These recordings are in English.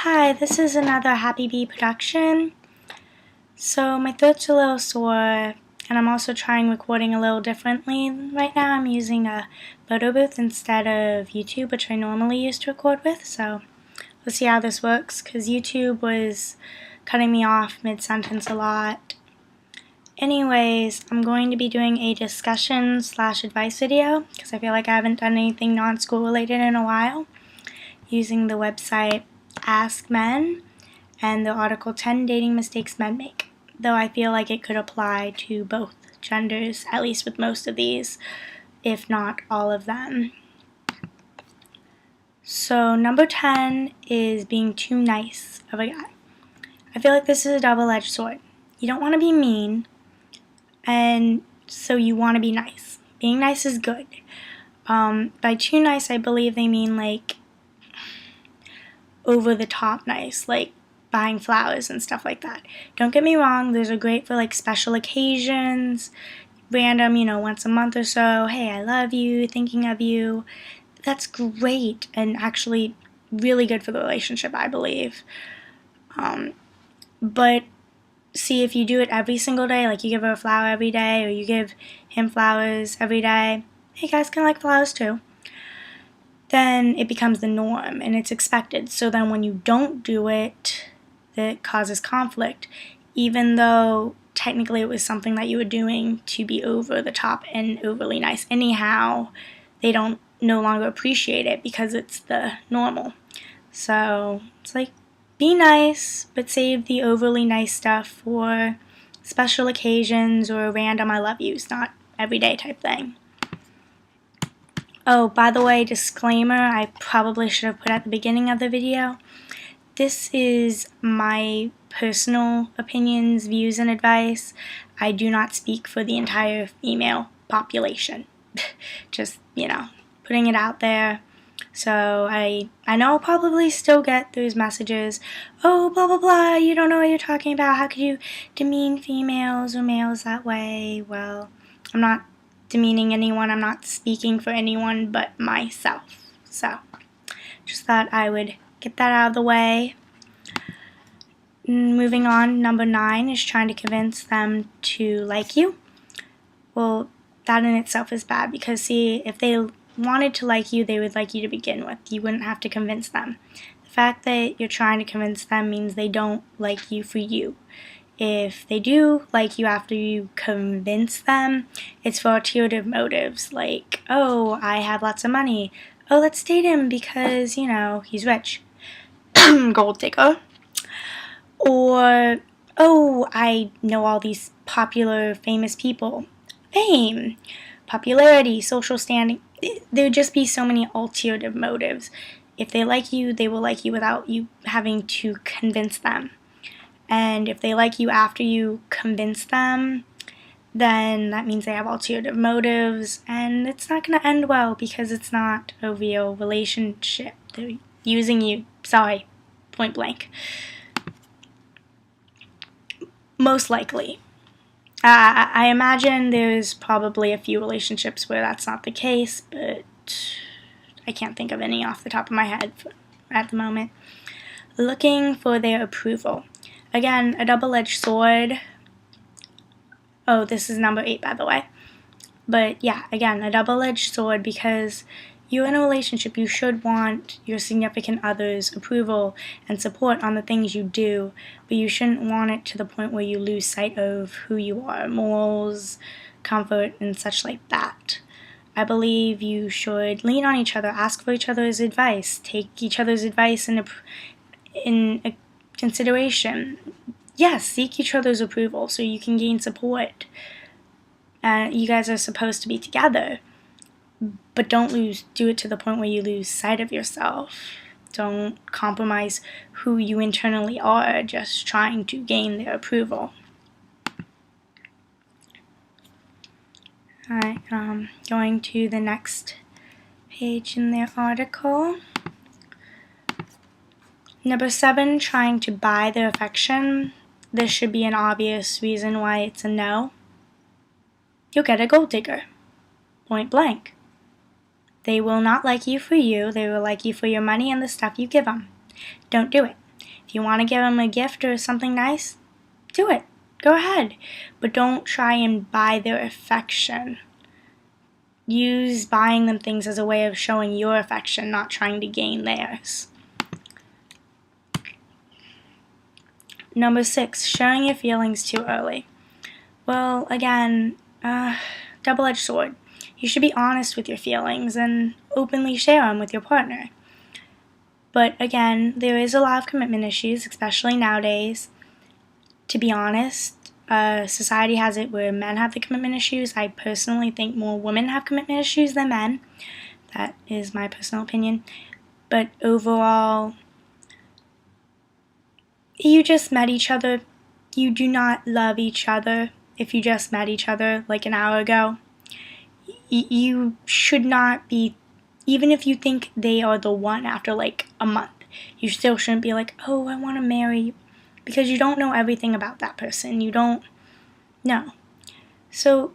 Hi, this is another Happy Bee production. So my throat's a little sore, and I'm also trying recording a little differently. Right now I'm using a photo booth instead of YouTube, which I normally used to record with, so we'll see how this works, because YouTube was cutting me off mid-sentence a lot. Anyways, I'm going to be doing a discussion/advice video, because I feel like I haven't done anything non-school related in a while, using the website Ask Men and the article 10 Dating Mistakes Men Make, though I feel like it could apply to both genders, at least with most of these, if not all of them. So number 10 is being too nice of a guy. I feel like this is a double-edged sword. You don't want to be mean, and so you want to be nice. Being nice is good. By too nice, I believe they mean like over the top nice, like buying flowers and stuff like that. Don't get me wrong, those are great for like special occasions, random, once a month or so. Hey, I love you, thinking of you. That's great and actually really good for the relationship, I believe. But see, if you do it every single day, like you give her a flower every day or you give him flowers every day, hey, guys can like flowers too, then it becomes the norm and it's expected. So then when you don't do it, that causes conflict, even though technically it was something that you were doing to be over the top and overly nice. Anyhow, they don't no longer appreciate it because it's the normal. So it's like, be nice, but save the overly nice stuff for special occasions or random I love yous, not everyday type thing. Oh, by the way, disclaimer, I probably should have put at the beginning of the video. This is my personal opinions, views, and advice. I do not speak for the entire female population. Just, putting it out there. So I know I'll probably still get those messages, oh, blah, blah, blah, you don't know what you're talking about, how could you demean females or males that way? Well, I'm not demeaning anyone, I'm not speaking for anyone but myself. So, just thought I would get that out of the way. Moving on, number 9 is trying to convince them to like you. Well, that in itself is bad because, see, if they wanted to like you, they would like you to begin with. You wouldn't have to convince them. The fact that you're trying to convince them means they don't like you for you. If they do like you after you convince them, it's for ulterior motives, like, oh, I have lots of money. Oh, let's date him because, he's rich. Gold digger. Or, oh, I know all these popular, famous people. Fame, popularity, social standing. There'd just be so many ulterior motives. If they like you, they will like you without you having to convince them. And if they like you after you convince them, then that means they have ulterior motives, and it's not going to end well because it's not a real relationship. They're using you. Sorry, point blank. Most likely. I imagine there's probably a few relationships where that's not the case, but I can't think of any off the top of my head at the moment. Looking for their approval. Again, a double-edged sword. Oh, this is number 8, by the way. But yeah, again, a double-edged sword because you're in a relationship, you should want your significant other's approval and support on the things you do, but you shouldn't want it to the point where you lose sight of who you are, morals, comfort, and such like that. I believe you should lean on each other, ask for each other's advice, take each other's advice in consideration. Yes, seek each other's approval so you can gain support. You guys are supposed to be together. But don't do it to the point where you lose sight of yourself. Don't compromise who you internally are just trying to gain their approval. Alright, going to the next page in their article. Number 7, trying to buy their affection. This should be an obvious reason why it's a no. You'll get a gold digger. Point blank. They will not like you for you. They will like you for your money and the stuff you give them. Don't do it. If you want to give them a gift or something nice, do it. Go ahead. But don't try and buy their affection. Use buying them things as a way of showing your affection, not trying to gain theirs. Number 6, sharing your feelings too early. Well, again, double-edged sword. You should be honest with your feelings and openly share them with your partner. But again, there is a lot of commitment issues, especially nowadays. To be honest, society has it where men have the commitment issues. I personally think more women have commitment issues than men. That is my personal opinion. But overall, you just met each other. You do not love each other if you just met each other like an hour ago. You should not be, even if you think they are the one after like a month, you still shouldn't be like, oh, I want to marry you, because you don't know everything about that person. You don't know. So,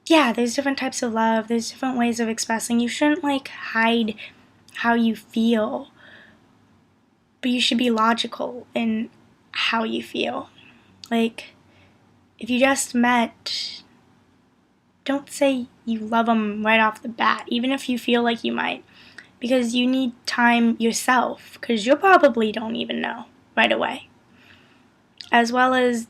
yeah, there's different types of love. There's different ways of expressing. You shouldn't like hide how you feel, but you should be logical in how you feel. Like, if you just met, don't say you love them right off the bat, even if you feel like you might, because you need time yourself, because you probably don't even know right away. As well as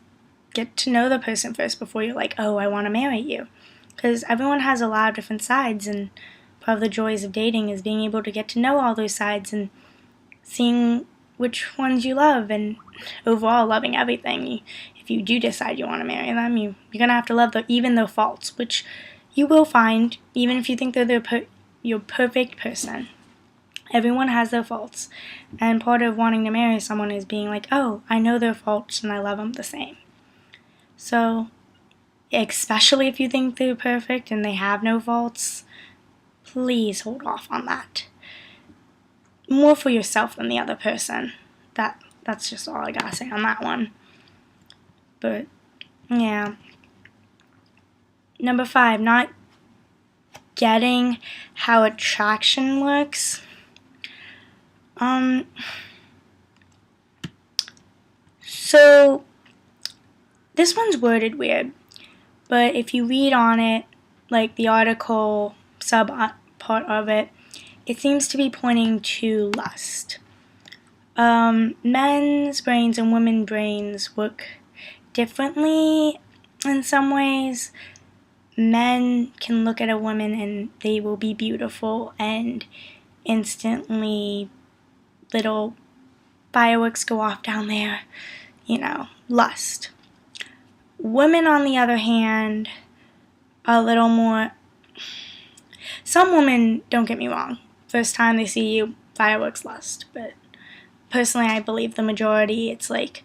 get to know the person first before you're like, oh, I want to marry you. Because everyone has a lot of different sides, and part of the joys of dating is being able to get to know all those sides and seeing which ones you love, and overall loving everything. If you do decide you want to marry them, you're going to have to love even their faults, which you will find, even if you think they're your perfect person. Everyone has their faults, and part of wanting to marry someone is being like, oh, I know their faults and I love them the same. So, especially if you think they're perfect and they have no faults, please hold off on that. More for yourself than the other person. That's just all I gotta say on that one. But, yeah. Number 5, not getting how attraction works. So, this one's worded weird, but if you read on it, like the article part of it, it seems to be pointing to lust. Men's brains and women's brains work differently in some ways. Men can look at a woman and they will be beautiful, and instantly little fireworks go off down there, lust. Women, on the other hand, are a little more. Some women, don't get me wrong, first time they see you, fireworks, lust. But personally, I believe the majority, it's like,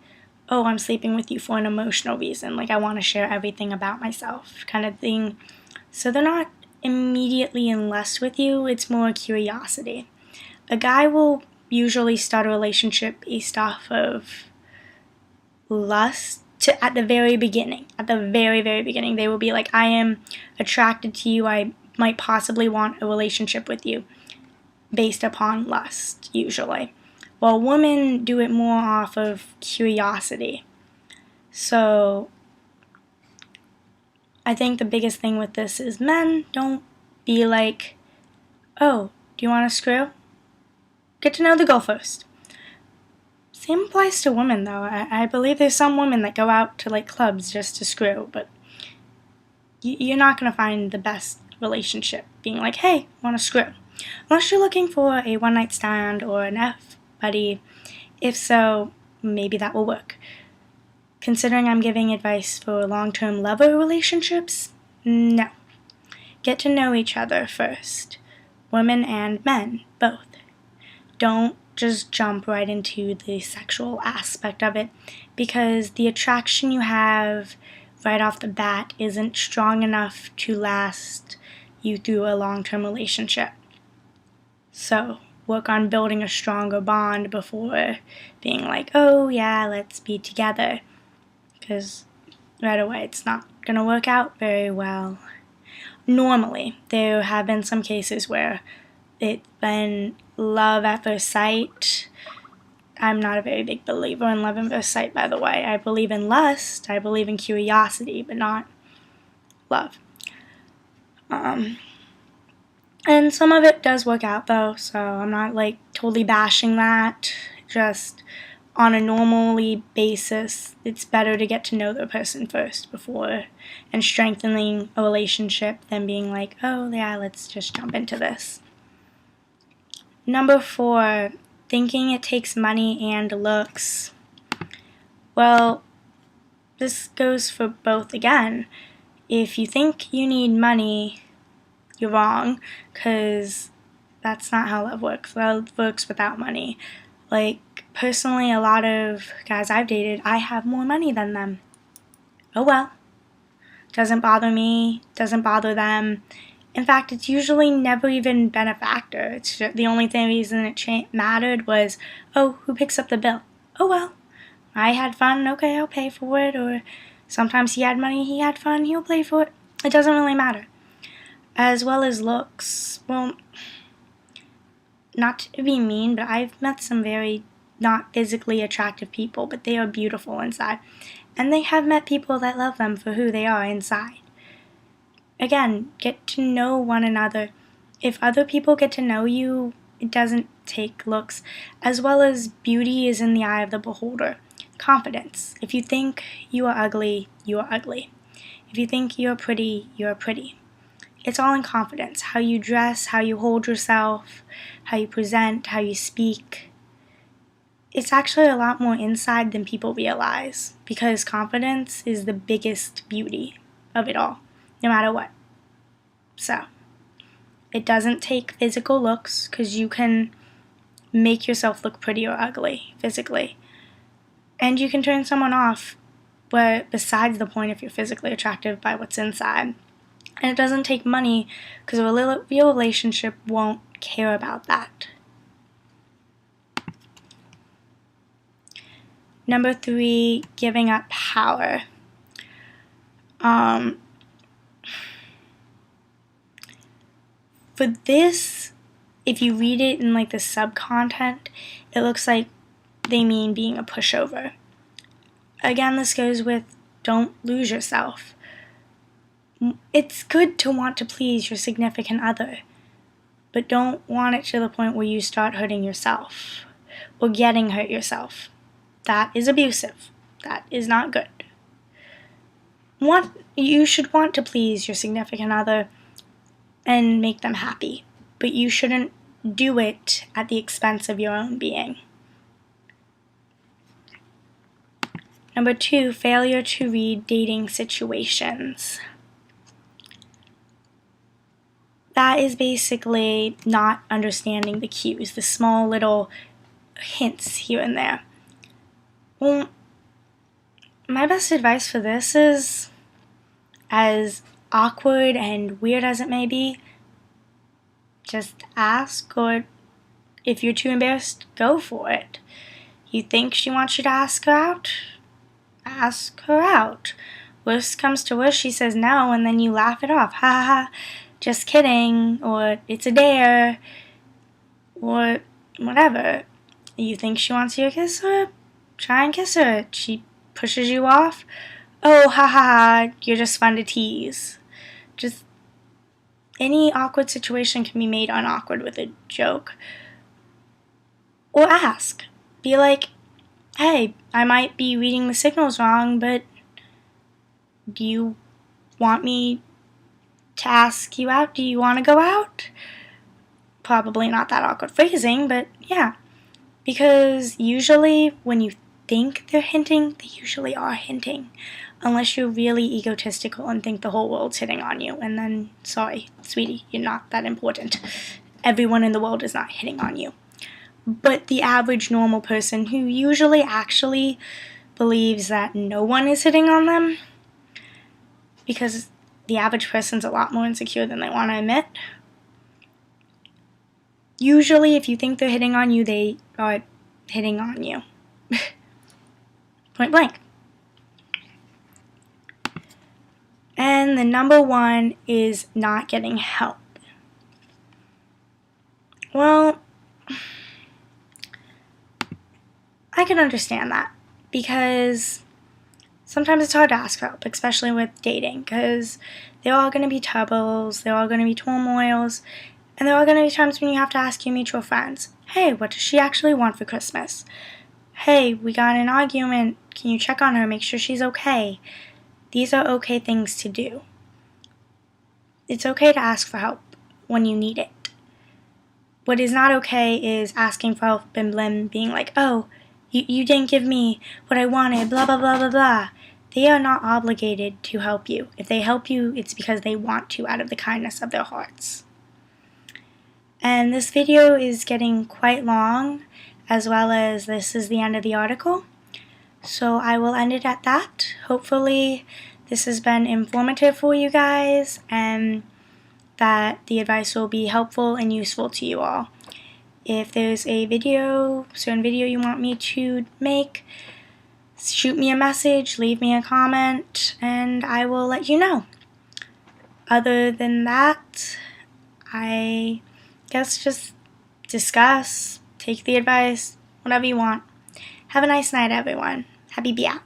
oh, I'm sleeping with you for an emotional reason. Like, I want to share everything about myself kind of thing. So they're not immediately in lust with you. It's more curiosity. A guy will usually start a relationship based off of lust at the very beginning. At the very, very beginning, they will be like, I am attracted to you. I might possibly want a relationship with you based upon lust, usually. While women do it more off of curiosity. So, I think the biggest thing with this is men, don't be like, oh, do you want to screw? Get to know the girl first. Same applies to women, though. I believe there's some women that go out to like clubs just to screw, but you're not going to find the best relationship being like, hey, want to screw? Unless you're looking for a one-night stand or an F-buddy. If so, maybe that will work. Considering I'm giving advice for long-term lover relationships, no. Get to know each other first. Women and men, both. Don't just jump right into the sexual aspect of it, because the attraction you have right off the bat isn't strong enough to last you through a long-term relationship. So, work on building a stronger bond before being like, oh yeah, let's be together. Because right away it's not going to work out very well. Normally, there have been some cases where it's been love at first sight, I'm not a very big believer in love at first sight, by the way. I believe in lust, I believe in curiosity, but not love. And some of it does work out, though, so I'm not, like, totally bashing that. Just on a normally basis, it's better to get to know the person first before and strengthening a relationship than being like, oh, yeah, let's just jump into this. Number 4, thinking it takes money and looks. Well, this goes for both again. If you think you need money, you're wrong, because that's not how love works. Love works without money. Like, personally, a lot of guys I've dated, I have more money than them. Oh well. Doesn't bother me, doesn't bother them. In fact, it's usually never even been a factor. It's just, the only reason it mattered was, oh, who picks up the bill? Oh well. I had fun, okay, I'll pay for it. Or sometimes he had money, he had fun, he'll pay for it. It doesn't really matter. As well as looks. Well, not to be mean, but I've met some very not physically attractive people, but they are beautiful inside. And they have met people that love them for who they are inside. Again, get to know one another. If other people get to know you, it doesn't take looks. As well as beauty is in the eye of the beholder. Confidence. If you think you are ugly, you are ugly. If you think you're pretty, you're pretty. It's all in confidence. How you dress, how you hold yourself, how you present, how you speak. It's actually a lot more inside than people realize, because confidence is the biggest beauty of it all, no matter what. So, it doesn't take physical looks, because you can make yourself look pretty or ugly physically. And you can turn someone off, but besides the point if you're physically attractive by what's inside. And it doesn't take money, because a real relationship won't care about that. Number 3, giving up power. For this, if you read it in like the sub-content, it looks like they mean being a pushover. Again, this goes with don't lose yourself. It's good to want to please your significant other, but don't want it to the point where you start hurting yourself or getting hurt yourself. That is abusive. That is not good. You should want to please your significant other and make them happy, but you shouldn't do it at the expense of your own being. Number 2, failure to read dating situations. That is basically not understanding the cues, the small little hints here and there. Well, my best advice for this is, as awkward and weird as it may be, just ask, or if you're too embarrassed, go for it. You think she wants you to ask her out? Ask her out. Worst comes to worst, she says no, and then you laugh it off. Ha ha ha. Just kidding, or it's a dare, or whatever. You think she wants you to kiss her? Try and kiss her. She pushes you off? Oh, ha ha ha, you're just fun to tease. Just any awkward situation can be made unawkward with a joke. Or ask. Be like, hey, I might be reading the signals wrong, but do you want me to ask you out? Do you want to go out? Probably not that awkward phrasing, but yeah. Because usually when you think they're hinting, they usually are hinting. Unless you're really egotistical and think the whole world's hitting on you. And then, sorry, sweetie, you're not that important. Everyone in the world is not hitting on you. But the average normal person who usually actually believes that no one is hitting on them, because the average person's a lot more insecure than they want to admit. Usually, if you think they're hitting on you, they are hitting on you. Point blank. And the number 1 is not getting help. Well, I can understand that, because sometimes it's hard to ask for help, especially with dating, because there are going to be troubles, there are going to be turmoils, and there are going to be times when you have to ask your mutual friends, hey, what does she actually want for Christmas? Hey, we got in an argument, can you check on her, make sure she's okay? These are okay things to do. It's okay to ask for help when you need it. What is not okay is asking for help and then being like, oh, you didn't give me what I wanted, blah, blah, blah, blah, blah. They are not obligated to help you. If they help you, it's because they want to out of the kindness of their hearts. And this video is getting quite long, as well as this is the end of the article. So I will end it at that. Hopefully this has been informative for you guys, and that the advice will be helpful and useful to you all. If there's a certain video you want me to make, shoot me a message, leave me a comment, and I will let you know. Other than that, I guess just discuss, take the advice, whatever you want. Have a nice night, everyone. Happy Bia.